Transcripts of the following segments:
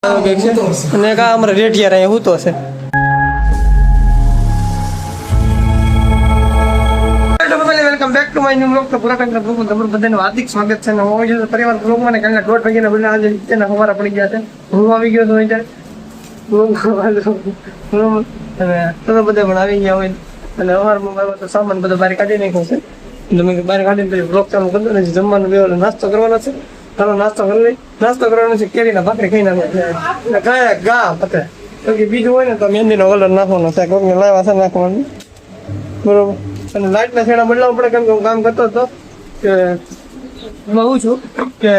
અને કા અમારે રેટિયા રહે હું તો છે welcome back to my new blog. તો પુરાતન બ્લોગ તમારું બધાનું હાર્દિક સ્વાગત છે. હું જો પરિવાર બ્લોગમાં ને કાલના 1:30 વાગ્યાના બને આજે તેના હવારા પડી ગયા છે. હું આવી ગયો તો અત્યારે તમે બધા પણ આવી ગયા હોય અને હવારમાં આવ્યો તો સામાન બધો બહાર કાઢી નાખ્યો છે. તમે બહાર કાઢીને પછી બ્લોગ ચાલુ કરી દો ને જમવાનું બેવાનો નાસ્તો કરવાનો છે. ચાલો નાસ્તો કરી લઈ. નાસ્તો કરવાનો છે કેરીના ભાખરી ખાઈ નાખે ગા પતે તો કે બીજું હોય ને તો મહેંદીનો કલર નાખવાનો છે. કોઈને લાવ્યા છે નાખવાનું બરોબર. અને લાઇટના છેડા બદલાવવા પડે કેમ કે હું કામ કરતો હતો કે એમાં હું છું કે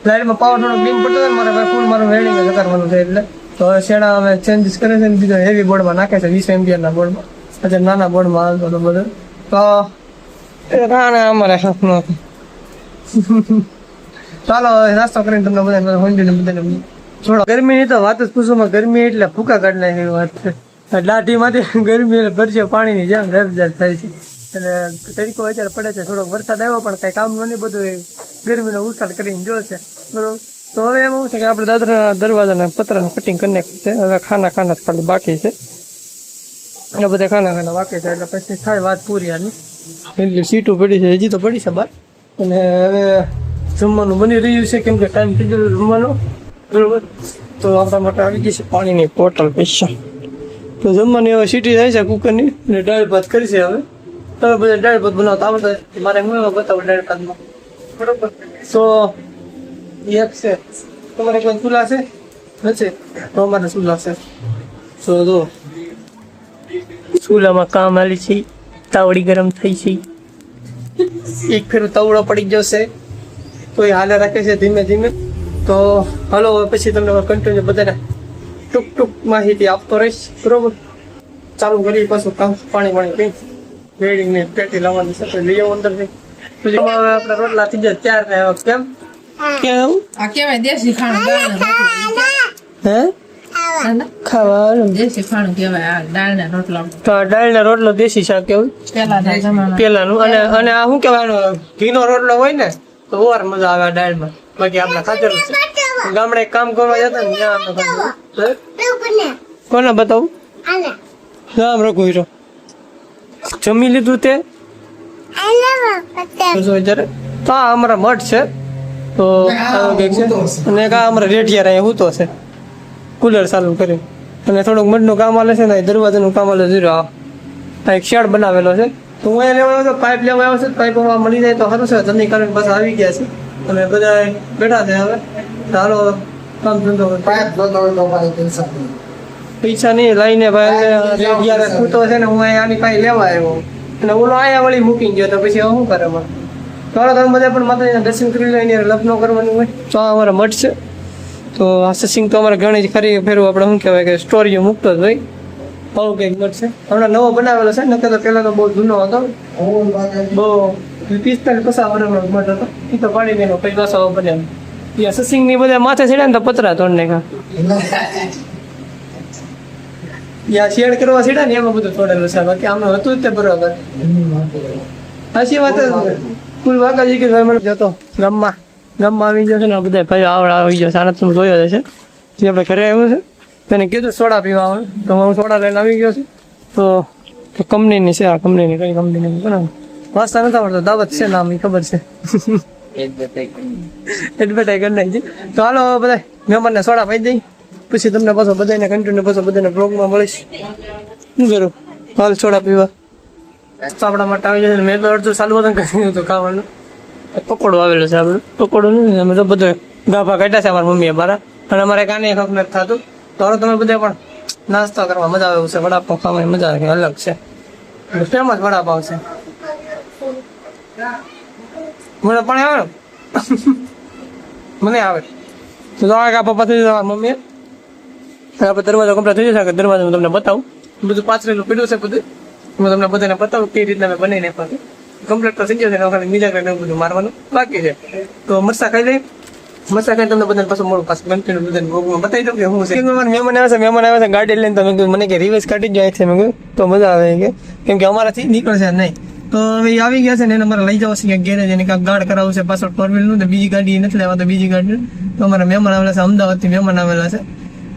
લાઇટમાં પાવર થોડો બીમ પડતો હતો ને મારે ફૂલ મારું વેલ્ડિંગ કરવાનું છે એટલે તો હવે છેડા હવે ચેન્જીસ કરે છે ને બીજો હેવી બોર્ડમાં નાખે છે 20 એમ્પિયરના બોર્ડમાં. અત્યારે નાના બોર્ડમાં આવતો હતો બધું તો એ કારણે અમારે ચાલો નાસ્તો કરીને તમને બધા હોંડીને બધાને થોડો ગરમીની તો વાત જ પૂછોમાં ગરમી એટલે ભૂકા કાઢી નાખી એવી વાત છે. દાઢીમાંથી ગરમી એટલે ભરશે પાણીની જેમ રેબજાર થાય છે એટલે તરીકો અત્યારે પડે છે. થોડોક વરસાદ આવ્યો પણ કઈ કામ નહીં બધું ગરમીનો ઉછાળ કરીને જોશે બરોબર. તો હવે એમ એવું છે કે આપણે દાદરના દરવાજાના પતરાનું કટિંગ કરી નાખ્યું છે. હવે ખાના ખાલી બાકી છે એટલે બધા ખાના બાકી છે એટલે પછી થાય વાત પૂરી આની. એટલી સીટું પડી છે હજી તો પડી છે બાર. અને હવે જમવાનું બની રહ્યું છે કેમ કે ટાઈમ થઈ ગયો જમવાનો બરોબર. તો આપણા માટે આવી ગઈ છે પાણીની બોટલ પૈસા. તો જમવાની હવે સીટી થાય છે કુકરની અને દાળ ભાત કરી છે. હવે તમે બધા દાળ ભાત બનાવતા આવડે મારે હું એમાં બતાવું દાળ ભાતમાં બરોબર. તો એક છે તમારે કોઈ ચૂલા છે નથી તો અમારે ચૂલા છે. તો જો ચૂલામાં કામ આલી છે. તાવડી ગરમ થઈ છે. એક ફેર તવડો પડી ગયો છે તો એ હાલે રાખે છે ધીમે ધીમે. તો હાલો પછી તમને કન્ટિન્યુ બધાને ટૂંક માહિતી આપતો રહીશ બરોબર. ચાલુ કરી પાછું કામ પાણી પી વેડિંગ ને પેટી લાવવાની છે લઈ આવો અંદરથી. પછી હવે આપણે રોટલા થઈ જાય ત્યાર ને કેમ કેમ આ કેવાય દેશી ખાણું હે ખાવાનું દેશી ખાણું કેવાય. આ દાળના રોટલા તો દાળના રોટલો દેશી શાક કેવું પેલાનું અને આ શું કહેવાય ઘીનો રોટલો હોય ને તો ઓર મજા આવે આ દાળમાં. બાકી આપણે ખાધેલું છે ગામડે કામ કરવા જતા ને ત્યાં આપણે કોને બતાવું રામ રઘુ હીરો જમી લીધું તે તો આ અમારા મઠ છે તો અને કા અમારા રેટિયા રહે હું તો છે કુલર ચાલુ કરી અને થોડુંક મઠનું કામ આલે છે ને દરવાજાનું કામ આલે જીરો આ એક શેડ બનાવેલો છે. તો હું અહીંયા લેવા આવ્યો પાઇપ લેવા આવ્યો છે. પાઇપ મળી જાય તો સારું છે. ધંધી કરીને પાછા આવી ગયા છે અને બધા બેઠા છે. હવે ચાલો કામ ધંધો પૈસા નહીં લઈને ભાઈ ખૂટો છે ને હું અહીંયા આની પાસે લેવા આવ્યો અને ઓલો અહીંયા વળી મૂકી ગયો તો પછી શું કરે મને. ચાલો તમે બધા પણ માતાજીના દર્શન કરી લો એની લગ્ન કરવાનું હોય તો અમારા મઠ છે. તો આ સત્સંગ તો અમારે ઘણી ખરી ફેરવું આપણે શું કહેવાય કે સ્ટોરીઓ મૂકતો જ હોય આવું કંઈક મઠ છે. હમણાં નવો બનાવેલો છે નકર તો પહેલાં તો બહુ જૂનો હતો બહુ 45-50 વર્ષનો મઠ હતો. એ તો પાડી દેનો પછી પાછો બન્યા ત્યાં સત્સંગની બધા માથે ચડ્યા ને તો પતરા તોડ નાખ્યા. યા શેડ કરવા સીડા ને એમાં બધું તોડેલું છે. બાકી આમનું હતું જ તે બરોબર સાચી વાત કુલ વાકાજી કે મને જતો ગામમાં આવી ગયો છે ને બધા ભાઈ આવડા આવી ગયો સારા તમે જોયો છે જે આપણે ઘરે આવ્યું છે તેને કીધું સોડા પીવા આવે તો હું સોડા લઈને આવી ગયો છું. તો કંપનીની છે આ કંપનીની કઈ કંપનીની બનાવ વાંચતા નથી આવડતો દાવત છે નામ એ ખબર છે એડવર્ટાઈઝ કરી નાખી. તો હાલો બધા મહેમાનને સોડા પાઈ દઈ પછી તમને પાછો બધાને કન્ટિન્યુ પાછો બધાને બ્લોગમાં મળીશ. શું કરું હાલ સોડા પીવા તો આપણા માટે આવી જશે. મેં તો અડધું ચાલુ હતું કહ્યું હતું ખાવાનું પકોડો આવેલો છે આપણું પકોડો નહીં અમે તો બધો ગાભા કાઢ્યા છે અમારા મમ્મીએ મારા અને અમારે કાને ખપ નથી થતું. તો હવે તમે બધા પણ નાસ્તો કરવા મજા આવે એવું છે. વડાપાવ ખાવાની મજા આવે અલગ છે ફેમસ વડાપાવ છે. મને પણ આવે મને આવે તો પપ્પા થઈ જશે મમ્મીએ આપણે દરવાજો કમ્પ્લીટ થઈ જશે. દરવાજો હું તમને બતાવું બધું પાછળનું પીડ્યું છે બધું હું તમને બધાને બતાવું કઈ રીતના મેં બનાવીને પાછું કમ્પ્લીટ તો થઈ જશે. ખાલી બીજા કંઈ બધું મારવાનું બાકી છે. તો મરસા ખાઈ લઈ મરસા ખાઈ તમને બધાને પાછું મોડું પાછું કન્ટિન્યુ બધાને ભોગમાં બતાવી દઉં કે હું છે. મહેમાન આવે છે ગાડી લઈને તમે મને કે રિવર્સ કાઢી જ જાય છે મેં તો મજા આવે કે કેમ કે અમારાથી નીકળશે નહીં તો હવે એ આવી ગયા છે ને એને અમારે લઈ જવા છે ગેરેજ એને કાંઈક ગાર્ડ કરાવવું છે પાછળ 4 વ્હીલ નું તો બીજી ગાડી નથી લેવા તો બીજી ગાડી તો અમારા મહેમાન આવેલા છે અમદાવાદથી મહેમાન આવેલા છે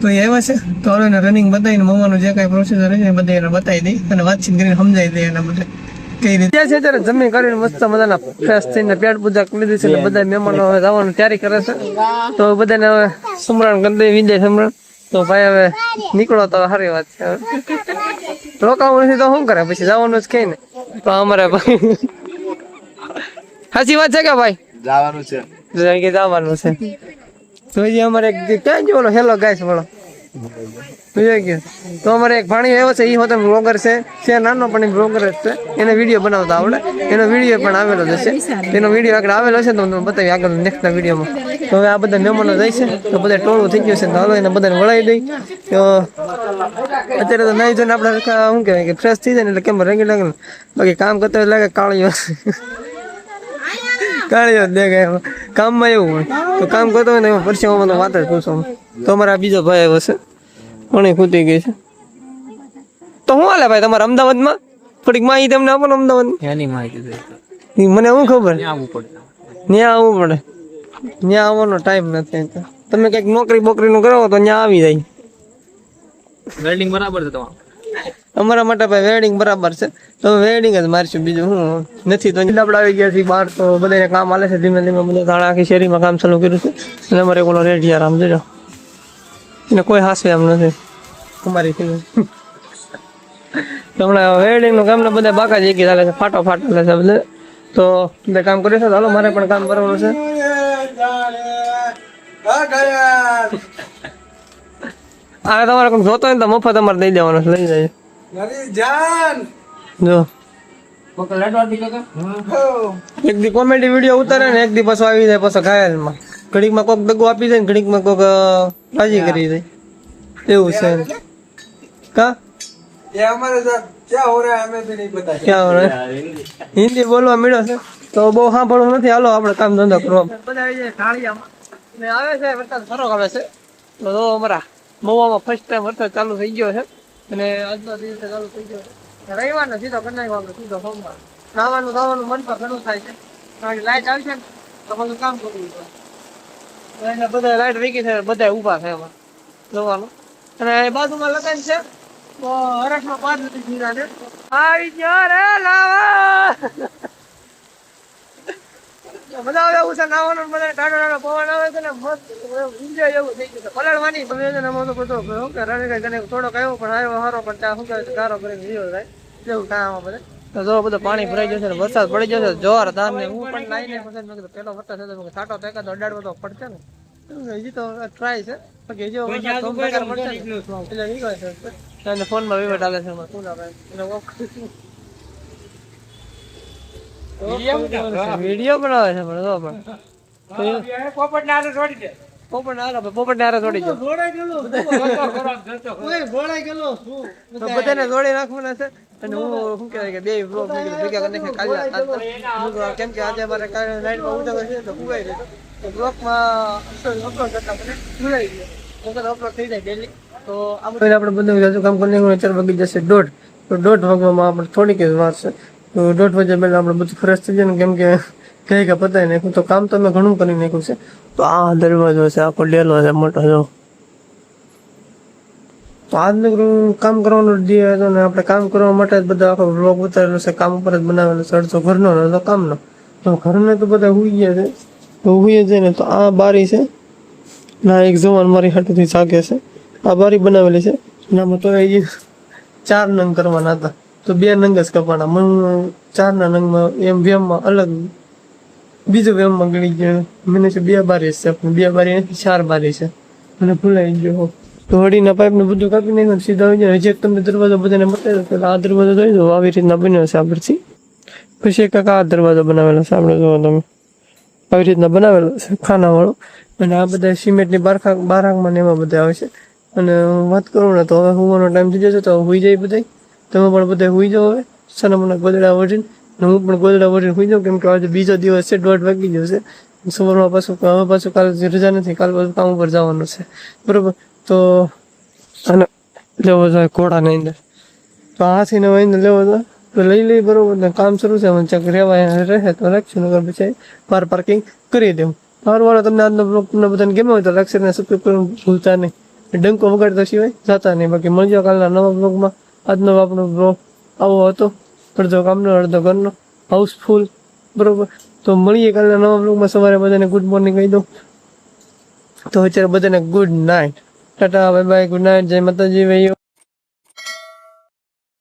તો એ આવ્યા છે તો હવે એને રનિંગ બતાવીને મમ્માનું જે કાંઈ પ્રોસીજર છે એ બધા એને બતાવી દઈ અને વાતચીત કરીને સમજાવી દઈએ એના બધા કઈ રીતે ત્યાં છે ત્યારે જમી કરીને મસ્ત મજાના ફ્રેશ થઈને પેટ પૂજા કરી લીધી છે એટલે બધા મહેમાનો હવે જવાનું તૈયારી કરે છે તો બધાને હવે સમરણ કરી દઈ વિજય સમરણ તો ભાઈ હવે નીકળો તો સારી વાત છે રોકાવું નથી તો શું કરે પછી જવાનું જ કઈ ને તો અમારે ભાઈ સાચી વાત છે કે ભાઈ જવાનું છે જવાનું છે તો હજી અમારે ક્યાં ગયો ઓલો હેલો ગાઈસ વાળો તો અમારે એક ભાણી એવો છે એ હોતે બ્લોગર છે નાનો પણ બ્લોગર જ છે એને વિડીયો બનાવતા આવડે એનો વિડીયો પણ આવેલો જ છે તેનો વિડીયો આગળ આવેલો છે તો તમને બતાવી આગળ નેક્સ્ટ વિડીયોમાં તો હવે આ બધા મહેમાનો જાય છે તો બધા ટોળું થઈ ગયું છે તો હાલો એને બધાને વળાવી દઈ તો અત્યારે તો નહીં જોઈને આપણે શું કહેવાય કે ફ્રેશ થઈ જાય ને એટલે કેમ રંગી લાગે બાકી કામ કરતા હોય લાગે કાળીઓ કાળીઓ દેખાય એમાં કામમાં એવું હોય તો કામ કરતો હોય ને એમાં પરસેવામાં તો વાત જ પૂછો તો અમારા બીજો ભાઈ આવ્યો છે કોણે ખૂટી ગઈ છે તો શું હાલે ભાઈ તમારા અમદાવાદમાં થોડીક માહિતી તમને આપો ને અમદાવાદ એની માહિતી મને શું ખબર આવવું પડે ત્યાં આવવું પડે ત્યાં આવવાનો ટાઈમ નથી તમે કંઈક નોકરી બોકરીનું કરાવો તો ત્યાં આવી જાય વેલ્ડિંગ બરાબર છે તમારું અમારા માટે ભાઈ વેડિંગ બરાબર છે તો વેડિંગ જ મારશું બીજું શું નથી તો આપણે આવી ગયા છીએ બહાર તો બધાને કામ હાલે છે ધીમે ધીમે બધા તાણા આખી શેરીમાં કામ ચાલુ કર્યું છે અને અમારે ઓલો રેડિયા આમ જોજો એને કોઈ હાસે એમ નથી અમારી હમણાં વેડિંગનું કામ ને બધા બાકા જઈ ચાલે છે ફાટો ચાલે છે બધા તો બધા કામ કર્યું છે હાલો મારે પણ કામ કરવાનું છે આ તમારે કોઈ જોતો હોય ને તો મફત અમારે દઈ દેવાનો છે લઈ જાય જો એક દી કોમેડી વિડીયો ઉતારે ને એક દી પાછો આવી જાય પાછો ઘાયલમાં ઘડીકમાં કોઈક દગો આપી જાય ને ઘડીકમાં કોઈક રાજી કરી જાય એવું છે કા ક્યાં હો રહ્યા હિન્દી બોલવા મળ્યો છે તો બહુ સાંભળવું નથી હાલો આપણે કામ ધંધો કરવા બધા આવી જાય ઢાળિયામાં ને આવે છે વરસાદ ફરક આવે છે તો અમારા મહુવામાં ફર્સ્ટ ટાઈમ વરસાદ ચાલુ થઈ ગયો છે અને આજનો દિવસે ચાલુ થઈ ગયો છે રવિવારનો સીધો કરી નાખ્યો આપણે સીધો સોમવાર નાવાનું ખાવાનું મન પર ઘણું થાય છે કારણ કે લાઈટ આવશે ને તો બધું કામ કરવું પડે એટલે બધા લાઈટ વીકી છે બધા ઊભા છે એમાં જોવાનું અને બાજુમાં લગન છે તો હરખમાં 5 નથી જીરા ને આવી ગયો રે લાવા મજા આવે એવું છે નાવાનું બધા ટાટો ટાટો પવન આવે છે ને મસ્ત એન્જોય એવું થઈ ગયું છે પલળવાની તમે છે ને બધો બધો થોડોક આવ્યો પણ આવ્યો સારો પણ ત્યાં શું કહેવાય ગારો કરીને જીવો થાય એવું થાય આમાં બધે તો જો બધું પાણી ભરાઈ જશે ને વરસાદ પડી જશે જોરદાર ને હું પણ લાઈને પછી મેં કીધું પેલો વરસાદ હતો છાંટો તો એકાદો અડાડવો તો પડશે ને હજી તો ટ્રાય છે બાકી હજી વરસાદ તો પડશે એટલે ઈ કહે છે અને ફોનમાં વિવેટ આવે છે એમાં શું આવે વિડીયો બનાવે છે પણ જો પણ પોપટ ને આરે છોડી દે પોપટ ને આરે છોડી દે બધાને જોડી નાખવાના છે અને હું શું કહેવાય કે બે બ્લોગ ભેગા કરી નાખે કાલે કેમ કે આજે અમારે કાલે નાઈટમાં ઉજાગર છે તો ઉગાઈ ગયો તો બ્લોગમાં અપલોડ કરતા મને ભૂલાઈ ગયો અપલોડ થઈ જાય ડેલી તો આપણે બધું હજુ કામ કરીને 4 વાગી જશે 1:30 તો 1:30 વાગવામાં આપણે થોડીક જ વાર છે તો 1:30 વાગ્યા પહેલા આપણે બધું ફ્રેશ થઈ જાય ને કેમ કે કઈ કે પતાવી નાખ્યું તો કામ તો મેં ઘણું કરી નાખ્યું છે તો આ દરવાજો છે આખો ડેલો છે મોટો જો તો આજનું કામ કરવાનું દે હતો ને આપણે કામ કરવા માટે જ બધા આખો વ્લોગ ઉતારેલો છે કામ ઉપર જ બનાવેલો છે અડધો ઘરનો ને અડધો કામનો તો ઘરને તો બધા હુઈ ગયા છે તો હુઈ જાય ને તો આ બારી છે ના એક જવાન મારી હાથેથી જાગે છે આ બારી બનાવેલી છે એનામાં તો એ 4 નંગ કરવાના હતા તો 2 નંગ જ કપાણા મને 4 ના નંગમાં એમ વેમમાં અલગ બીજો વેમમાં ગળી ગયો મને છે 2 બારી છે પણ 2 બારી નથી 4 બારી છે મને ભૂલાઈ ગયો તો હળીના પાઇપ ને બધું કાપી નાખ્યું સીધા આવી જાય હજી એક તમને દરવાજો બધાને બતાવી દો પેલા આ દરવાજો જોઈ દો આવી રીતના બન્યો છે આ પરથી પછી એક આ દરવાજો બનાવેલો છે આપણે જોવો તમે આવી રીતના બનાવેલો છે ખાના વાળો અને આ બધા સિમેન્ટની બારાકમાં ને એમાં બધા આવે છે અને વાત કરું ને તો હવે હુવાનો ટાઈમ થઈ જશે તો હુઈ જાય બધા તમે પણ બધા હુઈ જાઓ હવે સના મને ગોદડા વળીને હું પણ ગોદડા વળીને હુઈ જાઉં કેમ કે આજે બીજો દિવસ છે 1:30 વાગી જશે સવારમાં પાછું કાલે રજા નથી કાલે પાછું કામ ઉપર જવાનું છે બરોબર તો અને લેવો જોઈએ ઘોડાની અંદર તો હાથીને અંદર લેવો જોઈએ તો લઈ લઈ બરોબર ને કામ શરૂ છે મને ચક રહેવાય રહે તો રાખશું નગર પછી કાર પાર્કિંગ કરી દેવું. સારું તમને આજનો બ્લોગ તમને બધાને ગમ્યો હોય તો લાઈક શેર અને સબસ્ક્રાઈબ કરવાનું ભૂલતા નહીં. ડંકો વગાડતા સિવાય જતા નહીં. બાકી મળજો કાલના નવા બ્લોગમાં. આજનો આપણો બ્લોગ આવો હતો, અડધો કામનો અડધો ઘરનો, હાઉસફુલ બરોબર. તો મળીએ કાલના નવા બ્લોગમાં. સવારે બધાને ગુડ મોર્નિંગ કહી દઉં તો અત્યારે બધાને good night, Tata bye bye, good night, જય માતાજી ભાઈઓ.